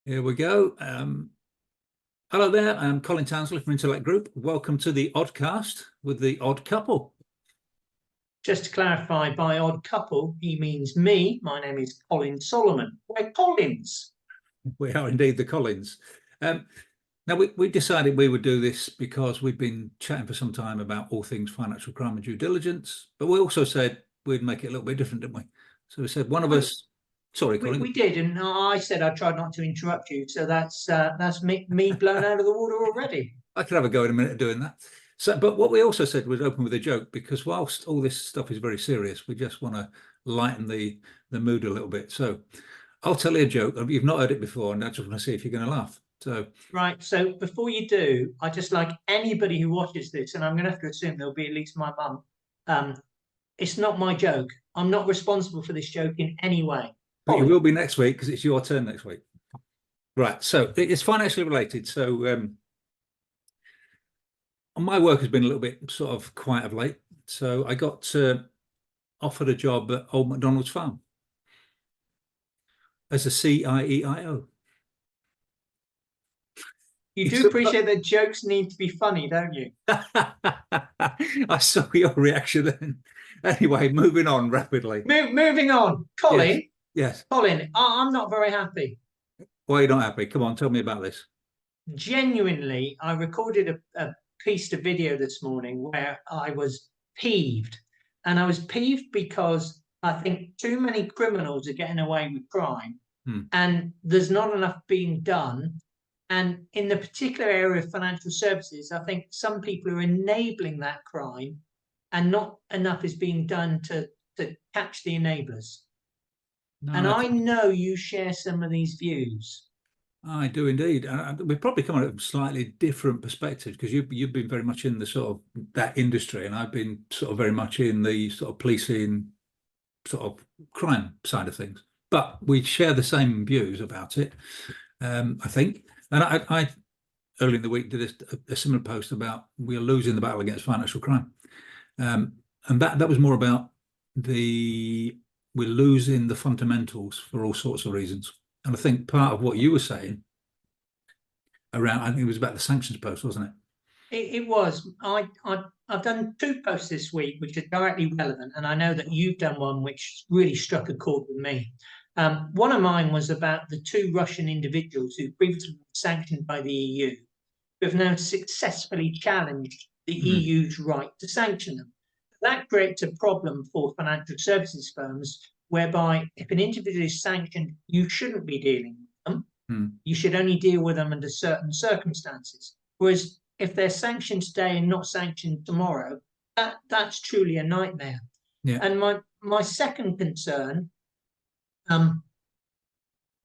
Here we go. Hello there, I'm Colin Townsley from Intellect Group. Welcome to the OddCast with the Odd Couple. Just to clarify, by odd couple, he means me. My name is Colin Solomon. We're Collins. We are indeed the Collins. Now, we decided we would do this because we've been chatting for some time about all things financial crime and due diligence, but we also said we'd make it a little bit different, didn't we? So we said one of us... Sorry, Colin. We did, and I said I tried not to interrupt you, so that's me blown out of the water already. I could have a go in a minute of doing that. So, but what we also said was open with a joke, because whilst all this stuff is very serious, we just want to lighten the mood a little bit. So I'll tell you a joke. You've not heard it before, and I just want to see if you're going to laugh. So right. So before you do, I just like anybody who watches this, and I'm going to have to assume there'll be at least my mum. It's not my joke. I'm not responsible for this joke in any way. But you will be next week, because it's your turn next week. Right. So it's financially related. So my work has been a little bit sort of quiet of late. So I got offered a job at Old McDonald's Farm as a CIEIO. You do appreciate that jokes need to be funny, don't you? I saw your reaction then. Anyway, moving on rapidly. Moving on. Colin? Yes. Colin, I'm not very happy. Why are you not happy? Come on, tell me about this. Genuinely, I recorded a piece of video this morning where I was peeved. And I was peeved because I think too many criminals are getting away with crime and there's not enough being done. And in the particular area of financial services, I think some people are enabling that crime and not enough is being done to catch the enablers. No, and I know you share some of these views. I do indeed. We're probably coming at a slightly different perspective, because you've been very much in the sort of that industry, and I've been sort of very much in the sort of policing, sort of crime side of things. But we share the same views about it, I think. And I early in the week did a similar post about we're losing the battle against financial crime, and that was more about we're losing the fundamentals for all sorts of reasons. And I think part of what you were saying around, I think it was about the sanctions post, wasn't it? It was. I've done 2 posts this week which are directly relevant, and I know that you've done one which really struck a chord with me. One of mine was about the 2 Russian individuals who previously were sanctioned by the EU, who have now successfully challenged the EU's right to sanction them. That creates a problem for financial services firms, whereby if an individual is sanctioned, you shouldn't be dealing with them. You should only deal with them under certain circumstances. Whereas if they're sanctioned today and not sanctioned tomorrow, that's truly a nightmare. Yeah. And my second concern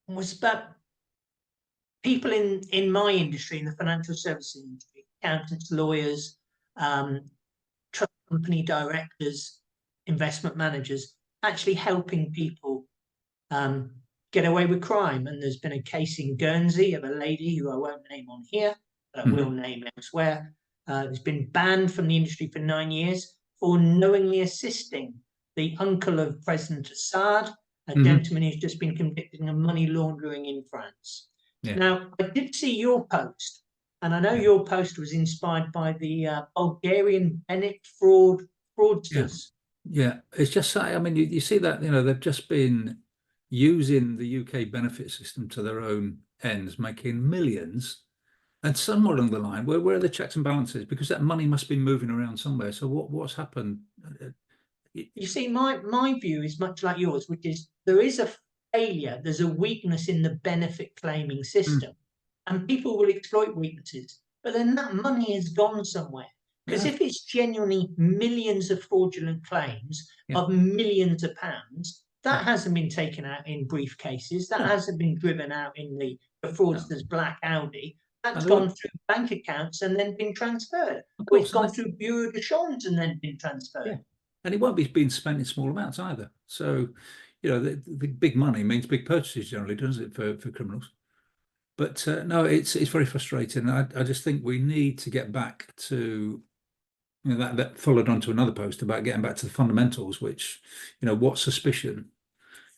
was about people in my industry, in the financial services industry, accountants, lawyers, trust company directors, investment managers, actually helping people get away with crime. And there's been a case in Guernsey of a lady who I won't name on here, but I will name elsewhere, who's been banned from the industry for 9 years for knowingly assisting the uncle of President Assad, a gentleman who's just been convicted of money laundering in France. Yeah. Now, I did see your post, and I know your post was inspired by the Bulgarian Bennett fraudsters. Yeah, it's just, I mean, you see that, they've just been using the UK benefit system to their own ends, making millions. And somewhere along the line, where are the checks and balances? Because that money must be moving around somewhere. So what's happened? You see, my view is much like yours, which is there is a failure, there's a weakness in the benefit claiming system. And people will exploit weaknesses. But then that money has gone somewhere. Because if it's genuinely millions of fraudulent claims of millions of pounds, that hasn't been taken out in briefcases. That hasn't been driven out in the fraudster's black Audi. That's gone through bank accounts and then been transferred. Or it's gone through bureau de change and then been transferred. Yeah. And it won't be being spent in small amounts either. So, the big money means big purchases generally, doesn't it, for criminals? But no, it's very frustrating. I just think we need to get back to... that followed on to another post about getting back to the fundamentals, which, what suspicion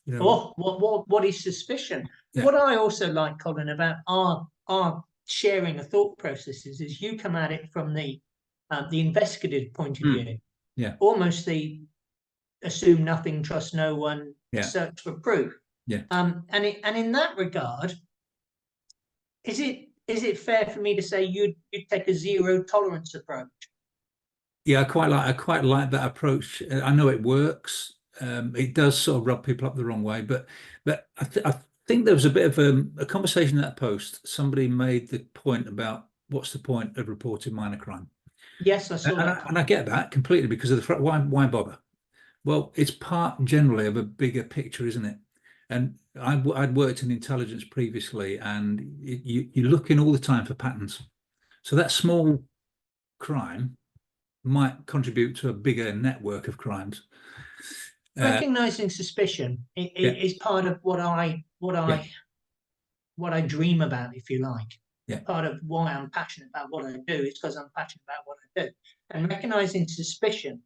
You know, Oh, what is suspicion? yeah. What I also like, Colin, about our sharing of thought processes is you come at it from the investigative point of view, Yeah. almost the assume nothing, trust no one, Yeah. search for proof. Yeah. And in that regard, is it fair for me to say you'd take a zero tolerance approach? Yeah, I quite like that approach. I know it works. It does sort of rub people up the wrong way, but I think there was a bit of a conversation in that post. Somebody made the point about what's the point of reporting minor crime, Yes, I saw that. and I get that completely because of the why bother? Well, it's part generally of a bigger picture, isn't it? And I'd worked in intelligence previously, and you're looking all the time for patterns. So that small crime might contribute to a bigger network of crimes. Recognizing suspicion Yeah, is part of yeah, what I dream about, if you like. yeah, Part of why I'm passionate about what I do is because I'm passionate about what I do. And recognizing suspicion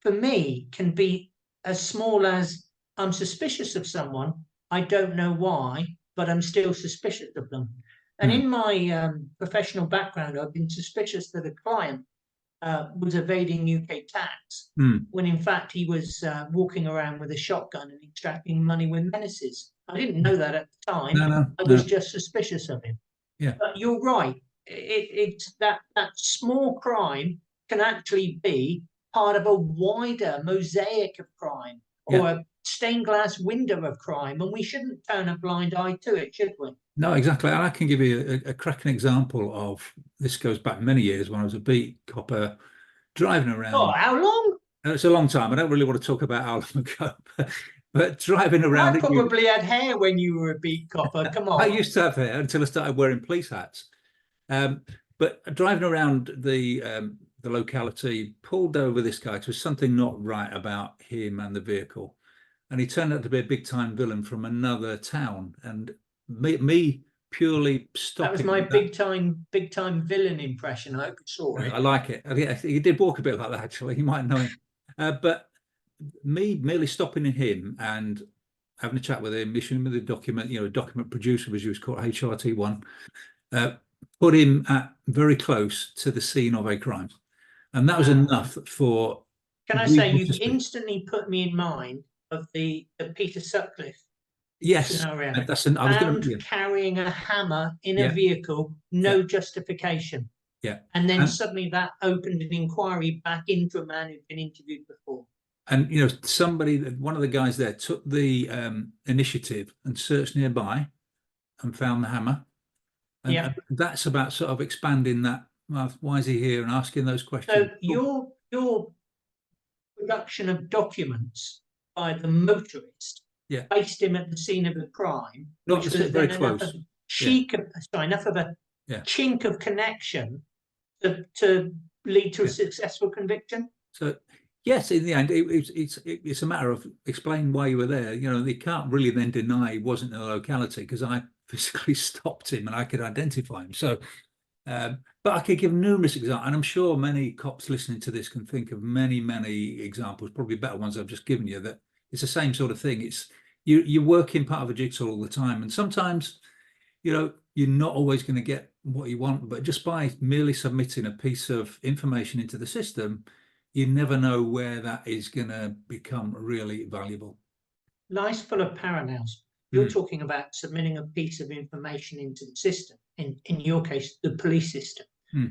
for me can be as small as I'm suspicious of someone, I don't know why, but I'm still suspicious of them. And mm, in my professional background, I've been suspicious that a client was evading UK tax, mm. when in fact he was walking around with a shotgun and extracting money with menaces. I didn't know that at the time. No, no, I no. was just suspicious of him. Yeah, But you're right. It's that small crime can actually be part of a wider mosaic of crime yeah. or a stained glass window of crime, and we shouldn't turn a blind eye to it, should we? No, exactly. And I can give you a cracking example of this. Goes back many years when I was a beat copper driving Oh, around. how long? It's a long time. I don't really want to talk about how long ago, but driving around. I probably had hair when you were a beat copper. Come I on. used to have hair until I started wearing police hats. Um, but driving around the locality, pulled over this guy. 'Cause there was something not right about him and the vehicle, and he turned out to be a big time villain from another town. And me purely That was stopping my at that. big time villain impression. I hope you saw I it. like it. He did walk a bit like that actually. You might know him, but me merely stopping him and having a chat with him, issuing him the document, a document producer, as you was called, HRT1, uh, put him at very close to the scene of a crime. And that was enough for Can I say reasonable you've suspicion. instantly put me in mind of the Peter Sutcliffe Yes, scenario. I was going Found to, carrying a hammer in a yeah, vehicle, yeah, no justification. yeah. And then And, suddenly that opened an inquiry back into a man who'd been interviewed before. and one of the guys there took the initiative and searched nearby and found the hammer. Yeah. And that's about sort of expanding that. Well, why is he here, and asking those So questions. your production of documents by the motorist Yeah, placed him at the scene of the crime, not which to was sit very then enough of close. a Yeah, enough of a yeah, chink of connection to lead to a yeah. successful conviction. So yes, in the end, it's a matter of explaining why you were there. They can't really then deny he wasn't in the locality because I physically stopped him and I could identify him. So, but I could give numerous examples, and I'm sure many cops listening to this can think of many, many examples, probably better ones I've just given you. That it's the same sort of thing. It's you're working part of a jigsaw all the time, and sometimes you're not always going to get what you want, but just by merely submitting a piece of information into the system, you never know where that is going to become really valuable. Life's full of parallels. You're talking about submitting a piece of information into the system, in your case, the police system.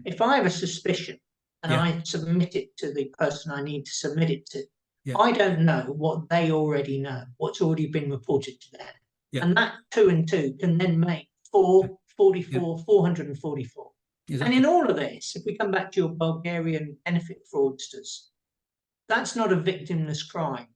If I have a suspicion and Yeah, I submit it to the person I need to submit it to, yeah, I don't know what they already know, what's already been reported to them. yeah, And that 2 and 2 can then make yeah, 444, 444. And exactly. in all of this, if we come back to your Bulgarian benefit fraudsters, that's not a victimless crime.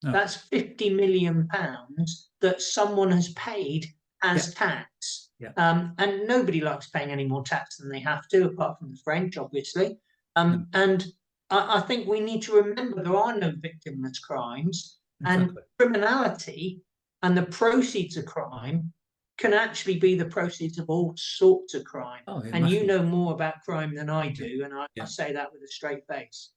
No, That's 50 million pounds that someone has paid yeah, as tax. yeah, And nobody likes paying any more tax than they have to, apart from the French, obviously. no, And I think we need to remember there are no victimless crimes, and exactly. criminality and the proceeds of crime can actually be the proceeds of all sorts of crime. Oh, yeah, And you massively. know more about crime than I Yeah, do, and I yeah. say that with a straight face.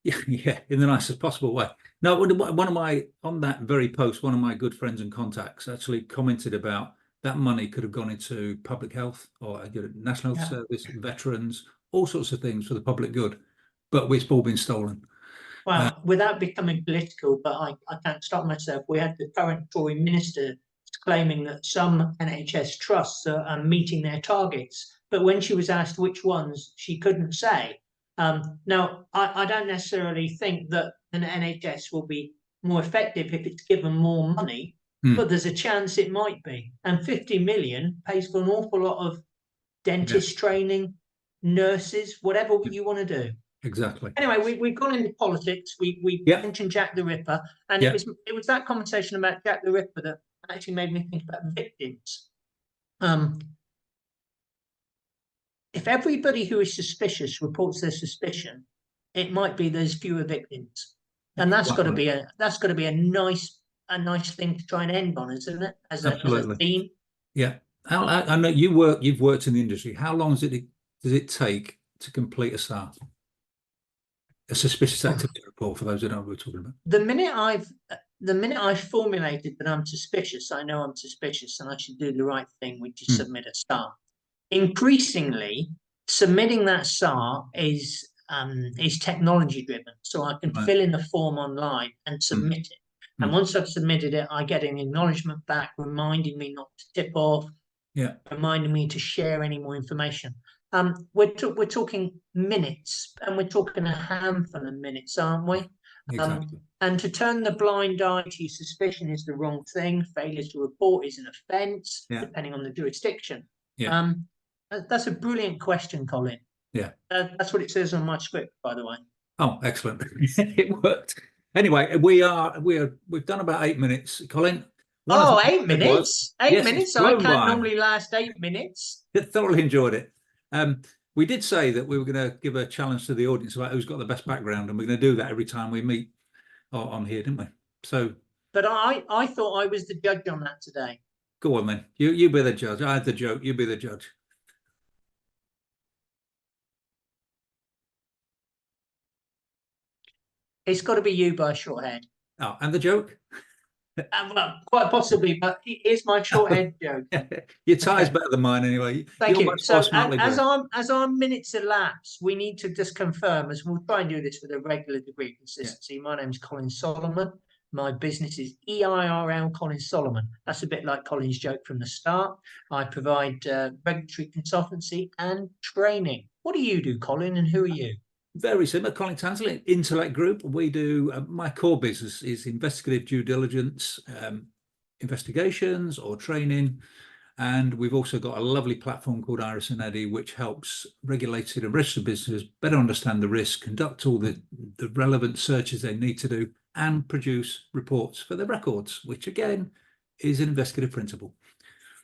Yeah, in the nicest possible way. No, one of my, on that very post, one of my good friends and contacts actually commented about that money could have gone into public health or National Health Yeah. Service, veterans, all sorts of things for the public good, but it's all been stolen. Well, without becoming political, but I can't stop myself. We had the current Tory minister claiming that some NHS trusts are meeting their targets, but when she was asked which ones, she couldn't say. Now, I don't necessarily think that an NHS will be more effective if it's given more money, but there's a chance it might be. And 50 million pays for an awful lot of dentist training, nurses, whatever you want to do. Exactly. Anyway, we've gone into politics. We Yeah. mentioned Jack the Ripper, and Yeah. it was that conversation about Jack the Ripper that actually made me think about victims. If everybody who is suspicious reports their suspicion, it might be there's fewer victims, and that's got to be a nice thing to try and end on, isn't it? As a theme. Yeah. I know you've worked in the industry. How long does it take to complete a SAR? A suspicious activity report, for those who know what we're talking about. The minute I've formulated that I'm suspicious, I know I'm suspicious and I should do the right thing, which is submit a SAR. Increasingly, submitting that SAR is technology driven, so I can fill in the form online and submit it. And once I've submitted it, I get an acknowledgement back reminding me not to tip off, reminding me to share any more information. We're talking minutes, and we're talking a handful of minutes, aren't we? Exactly. And to turn the blind eye to suspicion is the wrong thing. Failure to report is an offence, depending on the jurisdiction. Yeah. That's a brilliant question, Colin. Yeah. That's what it says on my script, by the way. Oh, excellent. It worked. Anyway, we've done about 8 minutes, Colin. 8 minutes? 8 minutes? I can't normally last 8 minutes. I thoroughly enjoyed it. We did say that we were going to give a challenge to the audience about who's got the best background, and we're going to do that every time we meet on here, didn't we? So, but I thought I was the judge on that today. Go on then. You be the judge. I had the joke. You be the judge. It's got to be you by a short head. Oh, and the joke? Well, quite possibly, but here's my short head joke. Your tie's better than mine anyway. Thank you. So as our minutes elapse, we need to just confirm, as we'll try and do this with a regular degree of consistency. My name's Colin Solomon. My business is EIRL Colin Solomon. That's a bit like Colin's joke from the start. I provide regulatory consultancy and training. What do you do, Colin, and who are you? Very similar. Colin Tansley, Intellect Group. We do, my core business is investigative due diligence, investigations or training. And we've also got a lovely platform called Iris and Eddie, which helps regulated and registered businesses better understand the risk, conduct all the relevant searches they need to do, and produce reports for their records, which again is an investigative principle.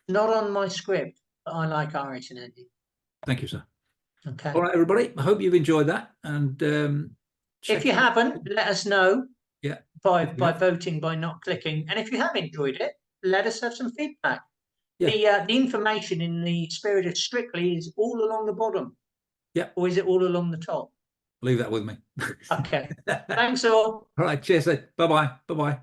Not on my script, but I like Iris and Eddie. Thank you, sir. Okay. All right, everybody. I hope you've enjoyed that. And if you haven't, let us know. Yeah. By voting, by not clicking. And if you have enjoyed it, let us have some feedback. Yeah. The information in the spirit of Strictly is all along the bottom. Yeah. Or is it all along the top? Leave that with me. Okay. Thanks all. All right. Cheers. Bye-bye. Bye-bye.